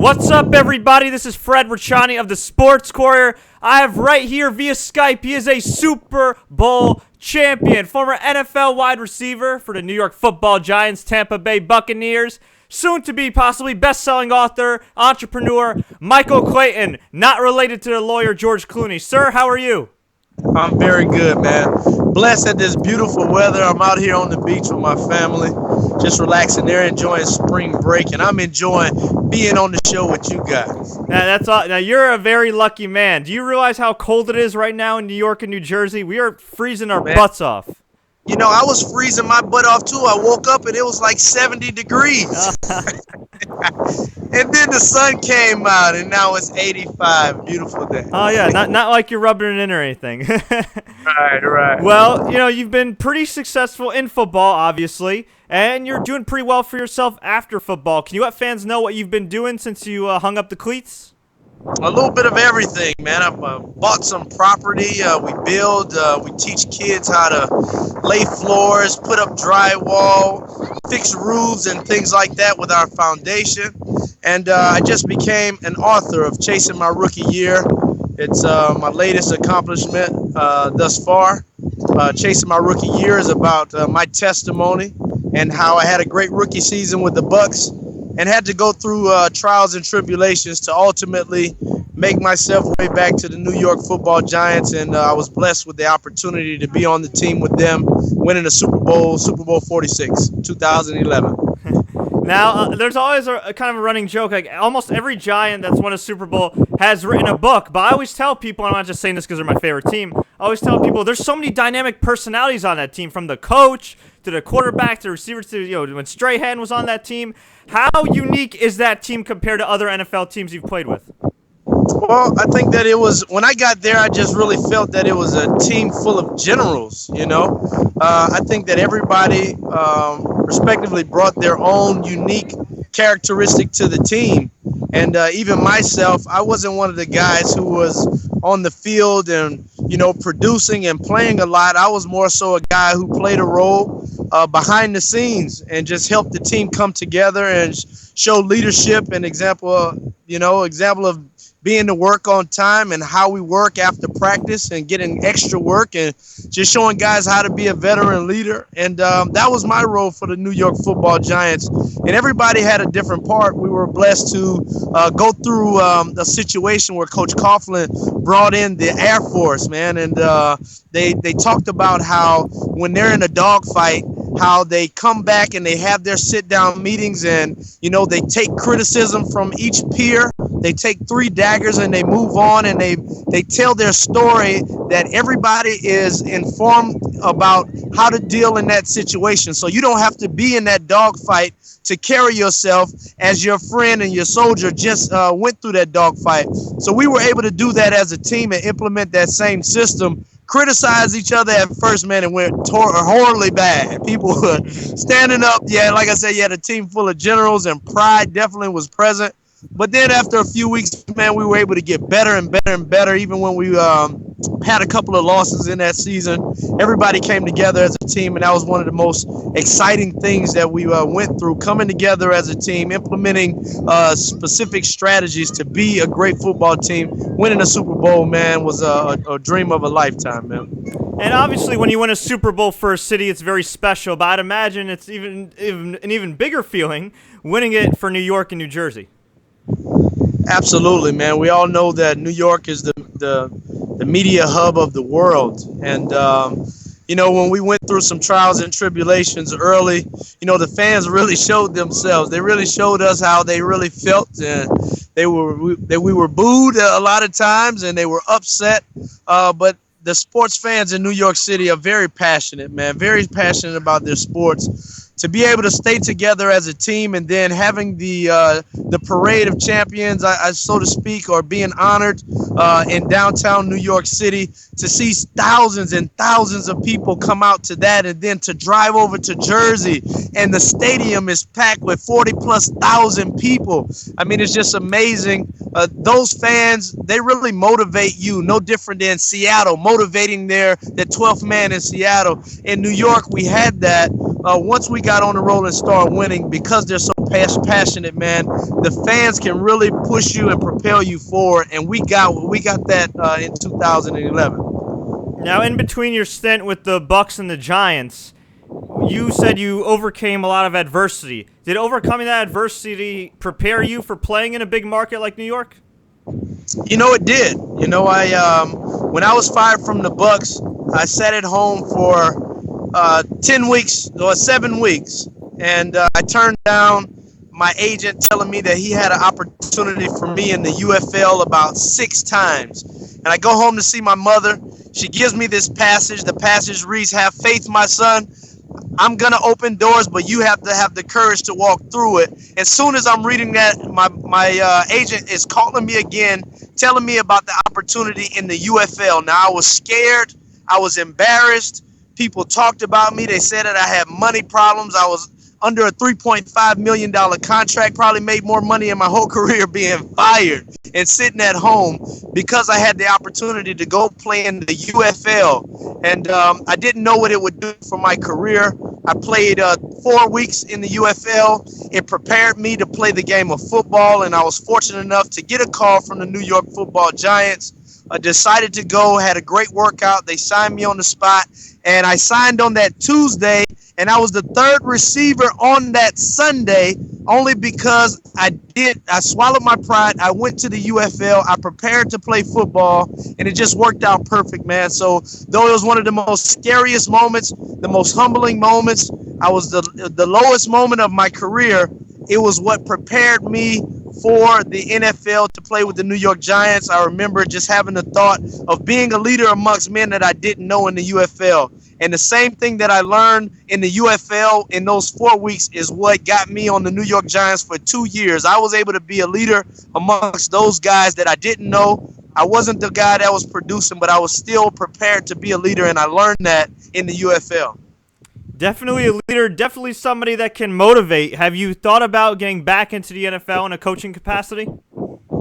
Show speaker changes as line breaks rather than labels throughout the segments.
What's up, everybody? This is Fred Richani of the Sports Courier. I have right here via Skype, he is a Super Bowl champion, former NFL wide receiver for the New York Football Giants, Tampa Bay Buccaneers, soon to be possibly best-selling author, entrepreneur, Michael Clayton, not related to the lawyer George Clooney. Sir, how are you?
I'm very good, man. Blessed at this beautiful weather. I'm out here on the beach with my family, just relaxing. They're enjoying spring break, and I'm enjoying being on the show with you guys.
Now, you're a very lucky man. Do you realize how cold it is right now in New York and New Jersey? We are freezing our butts off.
You know, I was freezing my butt off, too. I woke up, and it was like 70 degrees. And then the sun came out, and now it's 85. Beautiful day.
Oh, yeah, not like you're rubbing it in or anything.
Right.
Well, you know, you've been pretty successful in football, obviously, and you're doing pretty well for yourself after football. Can you let fans know what you've been doing since you hung up the cleats?
A little bit of everything, man. I've bought some property. We build. We teach kids how to lay floors, put up drywall, fix roofs, and things like that with our foundation. And I just became an author of Chasing My Rookie Year. It's my latest accomplishment thus far. Chasing My Rookie Year is about my testimony and how I had a great rookie season with the Bucs and had to go through trials and tribulations to ultimately make myself way back to the New York Football Giants. And I was blessed with the opportunity to be on the team with them, winning the Super Bowl 46, 2011.
Now, there's always a kind of a running joke, like almost every Giant that's won a Super Bowl has written a book, but I always tell people, and I'm not just saying this because they're my favorite team, I always tell people there's so many dynamic personalities on that team, from the coach to the quarterback to the receiver to, when Strahan was on that team. How unique is that team compared to other NFL teams you've played with?
Well, I think that it was, when I got there, I just really felt that it was a team full of generals, you know. I think that everybody respectively brought their own unique characteristic to the team. And even myself, I wasn't one of the guys who was on the field and, you know, producing and playing a lot. I was more so a guy who played a role behind the scenes and just helped the team come together and show leadership and example of being to work on time and how we work after practice and getting extra work and just showing guys how to be a veteran leader. And that was my role for the New York Football Giants. And everybody had a different part. We were blessed to go through a situation where Coach Coughlin brought in the Air Force, man. And they talked about how when they're in a dogfight, how they come back and they have their sit-down meetings and, you know, they take criticism from each peer. They take 3 daggers and they move on and they tell their story that everybody is informed about how to deal in that situation. So you don't have to be in that dogfight to carry yourself as your friend and your soldier just went through that dogfight. So we were able to do that as a team and implement that same system. Criticize each other at first, man, and went horribly bad. People were standing up. Yeah, like I said, you had a team full of generals, and pride definitely was present. But then after a few weeks, man, we were able to get better and better and better. Even when we had a couple of losses in that season, everybody came together as a team, and that was one of the most exciting things that we went through, coming together as a team, implementing specific strategies to be a great football team. Winning a Super Bowl, man, was a dream of a lifetime, man.
And obviously, when you win a Super Bowl for a city, it's very special, but I'd imagine it's even an even bigger feeling winning it for New York and New Jersey.
Absolutely, man. We all know that New York is the media hub of the world. And, you know, when we went through some trials and tribulations early, you know, the fans really showed themselves. They really showed us how they really felt. And we were booed a lot of times and they were upset. But the sports fans in New York City are very passionate, man, very passionate about their sports. To be able to stay together as a team and then having the parade of champions, so to speak, or being honored in downtown New York City, to see thousands and thousands of people come out to that, and then to drive over to Jersey and the stadium is packed with 40,000+ people. I mean, it's just amazing. Those fans, they really motivate you, no different than Seattle, motivating their 12th man in Seattle. In New York, we had that. Once we got on the roll and started winning, because they're so passionate, man, the fans can really push you and propel you forward. And we got that in 2011.
Now, in between your stint with the Bucs and the Giants, you said you overcame a lot of adversity. Did overcoming that adversity prepare you for playing in a big market like New York?
It did. When I was fired from the Bucs, I sat at home for 10 weeks or 7 weeks, and I turned down my agent telling me that he had an opportunity for me in the UFL about 6 times. And I go home to see my mother. She gives me this passage. The passage reads, "Have faith, my son. I'm going to open doors, but you have to have the courage to walk through it." As soon as I'm reading that, my agent is calling me again, telling me about the opportunity in the UFL. Now, I was scared. I was embarrassed. People talked about me. They said that I had money problems. I was under a $3.5 million contract, probably made more money in my whole career being fired and sitting at home because I had the opportunity to go play in the UFL. And I didn't know what it would do for my career. I played 4 weeks in the UFL. It prepared me to play the game of football, and I was fortunate enough to get a call from the New York Football Giants. I decided to go, had a great workout. They signed me on the spot, and I signed on that Tuesday, and I was the third receiver on that Sunday only because I swallowed my pride. I went to the UFL. I prepared to play football, and it just worked out perfect, man. So though it was one of the most scariest moments, the most humbling moments, I was the lowest moment of my career, it was what prepared me for the NFL to play with the New York Giants. I remember just having the thought of being a leader amongst men that I didn't know in the UFL. And the same thing that I learned in the UFL in those 4 weeks is what got me on the New York Giants for 2 years. I was able to be a leader amongst those guys that I didn't know. I wasn't the guy that was producing, but I was still prepared to be a leader, and I learned that in the UFL.
Definitely a leader, definitely somebody that can motivate. Have you thought about getting back into the NFL in a coaching capacity?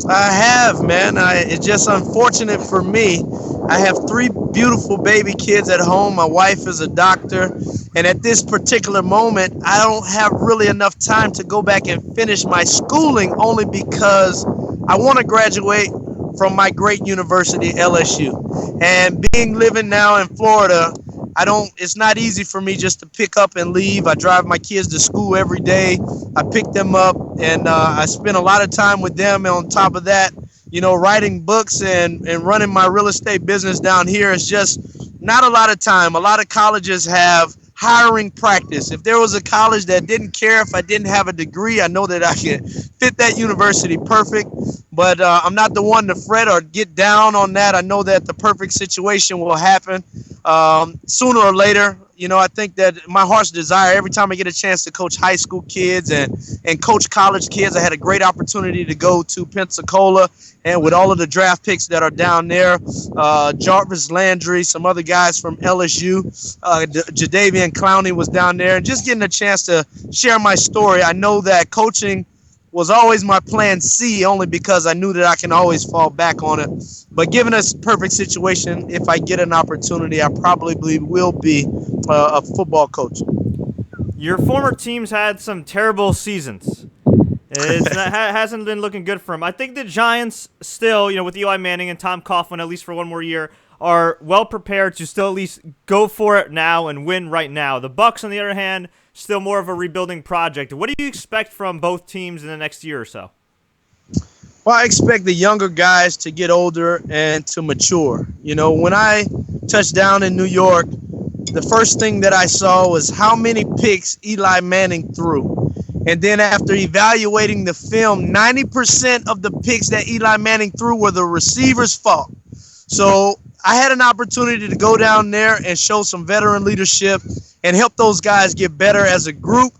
I have, man. It's just unfortunate for me. I have 3 beautiful baby kids at home. My wife is a doctor. And at this particular moment, I don't have really enough time to go back and finish my schooling only because I want to graduate from my great university, LSU. And living now in Florida, it's not easy for me just to pick up and leave. I drive my kids to school every day. I pick them up, and I spend a lot of time with them. And on top of that, writing books and running my real estate business down here is just not a lot of time. A lot of colleges have hiring practice. If there was a college that didn't care if I didn't have a degree, I know that I can fit that university perfect. But I'm not the one to fret or get down on that. I know that the perfect situation will happen sooner or later. I think that my heart's desire, every time I get a chance to coach high school kids and coach college kids, I had a great opportunity to go to Pensacola, and with all of the draft picks that are down there, Jarvis Landry, some other guys from LSU, Jadeveon Clowney was down there, and just getting a chance to share my story. I know that coaching was always my plan C, only because I knew that I can always fall back on it. But given this perfect situation, if I get an opportunity, I probably will be a football coach.
Your former teams had some terrible seasons. It hasn't been looking good for them. I think the Giants still, with Eli Manning and Tom Coughlin, at least for one more year, are well prepared to still at least go for it now and win right now. The Bucs, on the other hand, still more of a rebuilding project. What do you expect from both teams in the next year or so?
Well, I expect the younger guys to get older and to mature. When I touched down in New York, the first thing that I saw was how many picks Eli Manning threw. And then after evaluating the film, 90% of the picks that Eli Manning threw were the receiver's fault. So I had an opportunity to go down there and show some veteran leadership and help those guys get better as a group.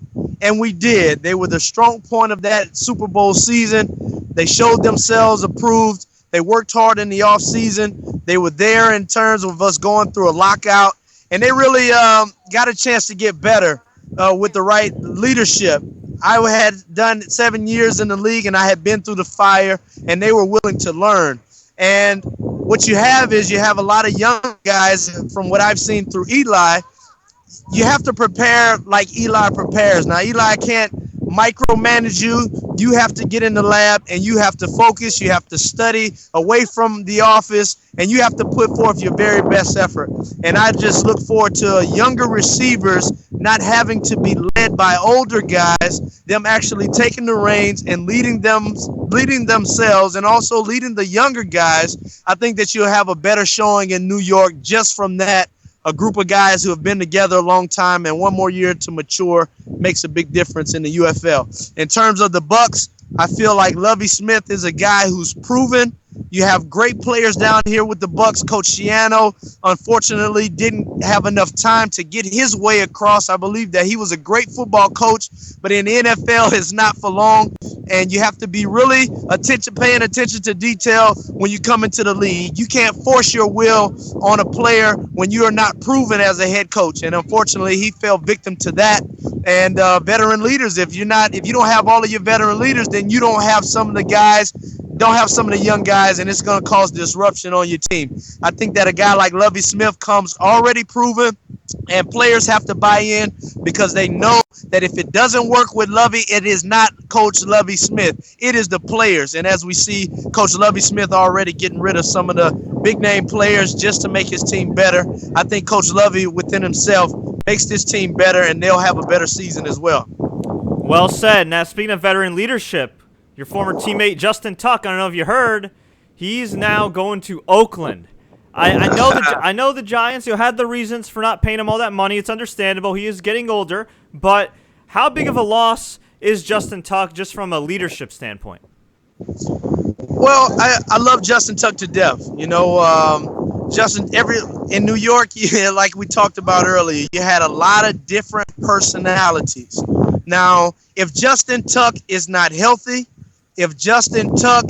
And we did. They were the strong point of that Super Bowl season. They showed themselves approved. They worked hard in the offseason. They were there in terms of us going through a lockout. And they really got a chance to get better with the right leadership. I had done 7 years in the league, and I had been through the fire, and they were willing to learn. And what you have is you have a lot of young guys, from what I've seen through Eli. You have to prepare like Eli prepares. Now, Eli can't micromanage you. You have to get in the lab and you have to focus. You have to study away from the office, and you have to put forth your very best effort. And I just look forward to younger receivers not having to be led by older guys, them actually taking the reins and leading themselves, and also leading the younger guys. I think that you'll have a better showing in New York just from that. A group of guys who have been together a long time, and one more year to mature makes a big difference in the UFL. In terms of the Bucs, I feel like Lovie Smith is a guy who's proven. You have great players down here with the Bucs. Coach Schiano, unfortunately, didn't have enough time to get his way across. I believe that he was a great football coach, but in the NFL, it's not for long. And you have to be really paying attention to detail when you come into the league. You can't force your will on a player when you are not proven as a head coach. And unfortunately, he fell victim to that. And veteran leaders, if you don't have all of your veteran leaders, then you don't have some of the guys, don't have some of the young guys, and it's going to cause disruption on your team. I think that a guy like Lovie Smith comes already proven, and players have to buy in because they know that if it doesn't work with Lovie, it is not Coach Lovie Smith. It is the players. And as we see, Coach Lovie Smith already getting rid of some of the big-name players just to make his team better. I think Coach Lovie within himself makes this team better, and they'll have a better season as well.
Well said. Now, speaking of veteran leadership, your former teammate Justin Tuck, I don't know if you heard, he's now going to Oakland. I know the Giants, had the reasons for not paying him all that money. It's understandable. He is getting older. But how big of a loss is Justin Tuck just from a leadership standpoint?
Well, I love Justin Tuck to death. Justin, in New York, like we talked about earlier, you had a lot of different personalities. Now, if Justin Tuck is not healthy, if Justin Tuck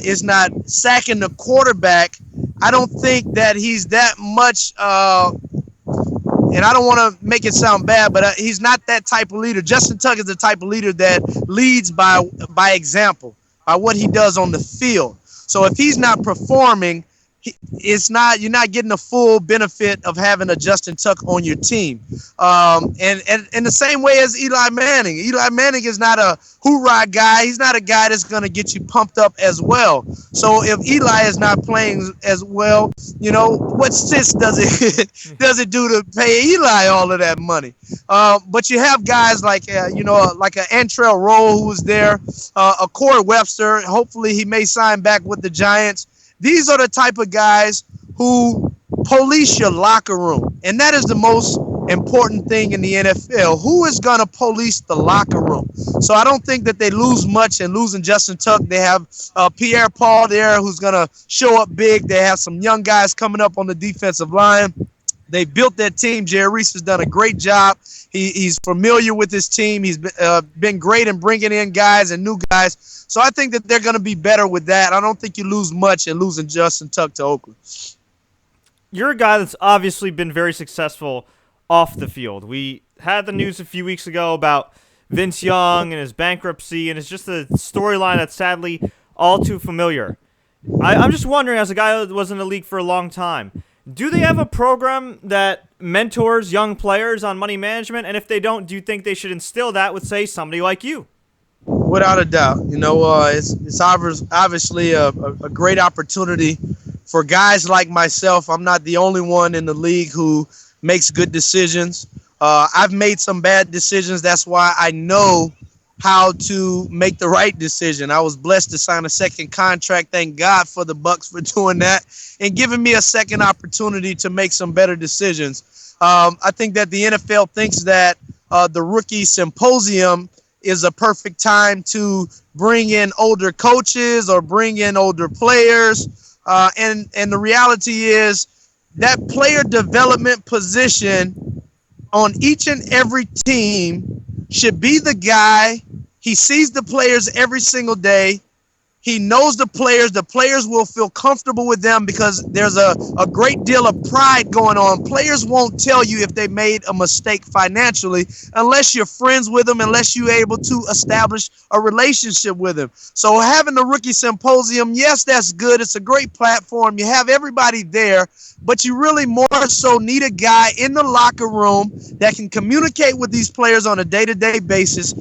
is not sacking the quarterback, I don't think that he's that much, and I don't want to make it sound bad, but he's not that type of leader. Justin Tuck is the type of leader that leads by example, by what he does on the field. So if he's not performing, you're not getting the full benefit of having a Justin Tuck on your team. And in the same way as Eli Manning. Eli Manning is not a hoorah guy. He's not a guy that's going to get you pumped up as well. So if Eli is not playing as well, what sense does it do to pay Eli all of that money? But you have guys like like an Antrell Roll who was there, a Corey Webster. Hopefully he may sign back with the Giants. These are the type of guys who police your locker room. And that is the most important thing in the NFL. Who is going to police the locker room? So I don't think that they lose much in losing Justin Tuck. They have Pierre Paul there who's going to show up big. They have some young guys coming up on the defensive line. They built that team. Jerry Reese has done a great job. He's familiar with his team. He's been great in bringing in guys and new guys. So I think that they're going to be better with that. I don't think you lose much in losing Justin Tuck to Oakland.
You're a guy that's obviously been very successful off the field. We had the news a few weeks ago about Vince Young and his bankruptcy, and it's just a storyline that's sadly all too familiar. I'm just wondering, as a guy that was in the league for a long time, do they have a program that mentors young players on money management? And if they don't, do you think they should instill that with, say, somebody like you?
Without a doubt. It's obviously a great opportunity for guys like myself. I'm not the only one in the league who makes good decisions. I've made some bad decisions. That's why I know how to make the right decision. I was blessed to sign a second contract. Thank God for the Bucs for doing that and giving me a second opportunity to make some better decisions. I think that the NFL thinks that the rookie symposium is a perfect time to bring in older coaches or bring in older players. And the reality is that player development position on each and every team should be the guy. He sees the players every single day. He knows the players. The players will feel comfortable with them because there's a great deal of pride going on. Players won't tell you if they made a mistake financially unless you're friends with them, unless you're able to establish a relationship with them. So having the rookie symposium, yes, that's good. It's a great platform. You have everybody there, but you really more so need a guy in the locker room that can communicate with these players on a day-to-day basis,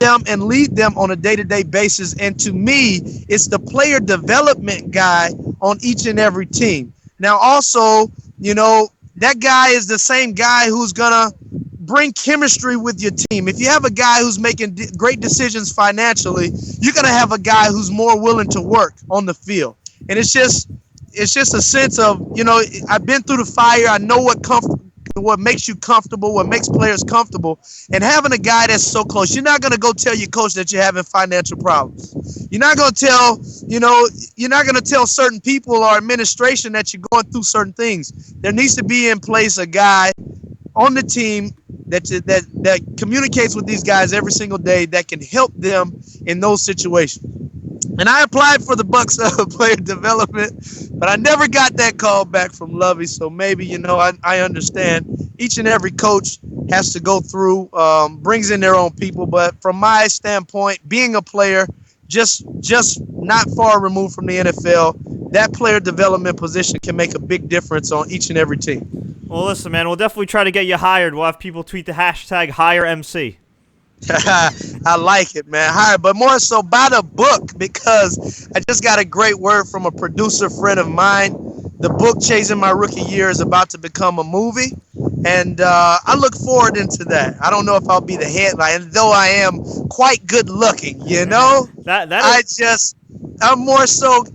them and lead them on a day-to-day basis. And to me, it's the player development guy on each and every team. Now, also, that guy is the same guy who's going to bring chemistry with your team. If you have a guy who's making great decisions financially, you're going to have a guy who's more willing to work on the field. And it's just a sense of, I've been through the fire. I know what makes you comfortable, what makes players comfortable, and having a guy that's so close. You're not going to go tell your coach that you're having financial problems. You're not going to tell, you're not going to tell certain people or administration that you're going through certain things. There needs to be in place a guy on the team that communicates with these guys every single day that can help them in those situations. And I applied for the Bucs player development, but I never got that call back from Lovey. So maybe, I understand each and every coach has to go through, brings in their own people. But from my standpoint, being a player, just not far removed from the NFL, that player development position can make a big difference on each and every team.
Well, listen, man, we'll definitely try to get you hired. We'll have people tweet the hashtag HireMC.
I like it, man. Hi, but more so buy the book, because I just got a great word from a producer friend of mine. The book Chasing My Rookie Year is about to become a movie, and I look forward into that. I don't know if I'll be the headline, though I am quite good looking, I'm more so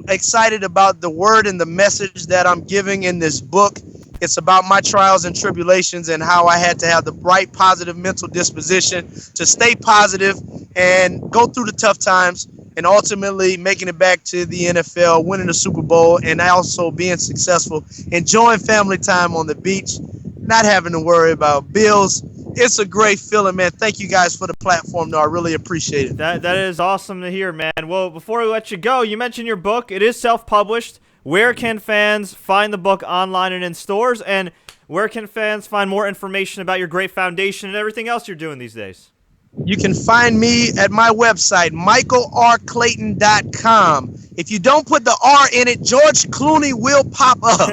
excited about the word and the message that I'm giving in this book. It's about my trials and tribulations and how I had to have the right positive mental disposition to stay positive and go through the tough times, and ultimately making it back to the NFL, winning the Super Bowl, and also being successful, enjoying family time on the beach, not having to worry about bills. It's a great feeling, man. Thank you guys for the platform, though. I really appreciate it.
That is awesome to hear, man. Well, before we let you go, you mentioned your book. It is self-published. Where can fans find the book online and in stores? And where can fans find more information about your great foundation and everything else you're doing these days?
You can find me at my website, michaelrclayton.com. If you don't put the R in it, George Clooney will pop up.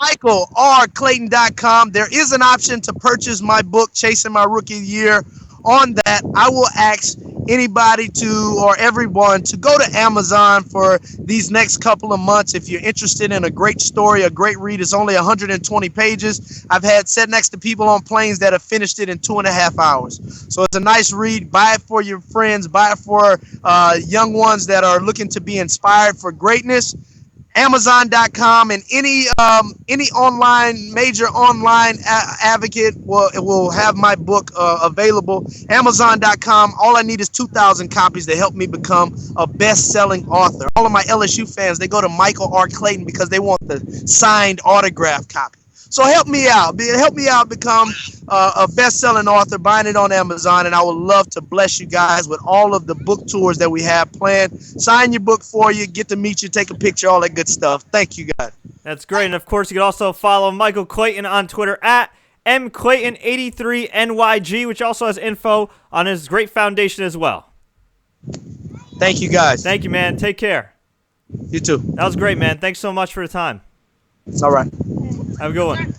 michaelrclayton.com. There is an option to purchase my book, Chasing My Rookie Year. On that, I will ask anybody or everyone to go to Amazon for these next couple of months. If you're interested in a great story, a great read, it's only 120 pages. I've had sat next to people on planes that have finished it in 2.5 hours. So it's a nice read. Buy it for your friends. Buy it for young ones that are looking to be inspired for greatness. Amazon.com and any major online advocate will have my book available. Amazon.com. All I need is 2,000 copies to help me become a best-selling author. All of my LSU fans, they go to Michael R. Clayton because they want the signed autograph copy. So help me out. Help me out become a best-selling author, buying it on Amazon, and I would love to bless you guys with all of the book tours that we have planned. Sign your book for you, get to meet you, take a picture, all that good stuff. Thank you, guys.
That's great. And, of course, you can also follow Michael Clayton on Twitter at mclayton83nyg, which also has info on his great foundation as well.
Thank you, guys.
Thank you, man. Take care.
You too.
That was great, man. Thanks so much for the time.
It's all right.
Have a good one.